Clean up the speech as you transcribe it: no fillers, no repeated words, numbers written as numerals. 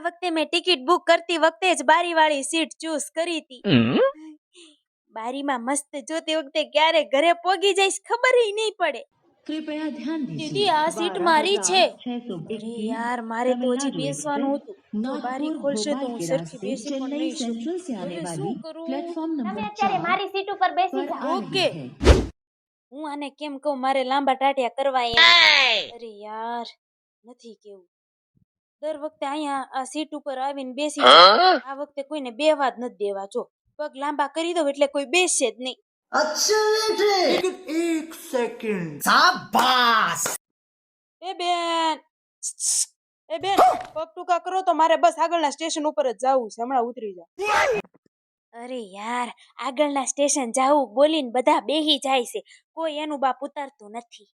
વખતે મેં ticket book કરતી વખતે જ બારીવાળી સીટ ચૂઝ કરી હતી. બારીમાં મસ્ત જોતી વખતે ક્યારે ઘરે પોગી જઈશ ખબર નહીં પડે. कृपया ध्यान દીદી दीजिए આ સીટ મારી છે. 12,621 અરે યાર મારે તો હજી બેસવાનું હતું. જો બારી नागपुर ખોલશે તો भोपाल હું के સરખી रास्ते બેસી પણ चेन्नई નહીં શકું. सेंट्रल से आने હવે वाली શું કરું? प्लेटफॉर्म તમે नंबर અત્યારે 4 મારી સીટ ઉપર બેસી पर જાઓ. आ ઓકે. रही है। હું આને કેમ કહું મારે લાંબા ટાટિયા કરવા એમ. અરે યાર નથી કેવું. દર વખતે અહીંયા આ સીટ ઉપર આવીને બેસી જાય. આ વખતે કોઈને બેહવા જ નથી દેવા. જો પગ લાંબા કરી દઉં એટલે કોઈ બેસશે જ નહીં. अच्छा बेटे लेकिन एक सेकंड शाबाश એ બેન એ બેન પગ ટૂંકા કરો તો મારે બસ આગળના સ્ટેશન ઉપર જ જવું છે. હમણાં ઉતરી જા. અરે યાર આગળના સ્ટેશન જાવું બોલીને બધા બેહી જાય છે. કોઈ એનું બાપ ઉતારતું નથી.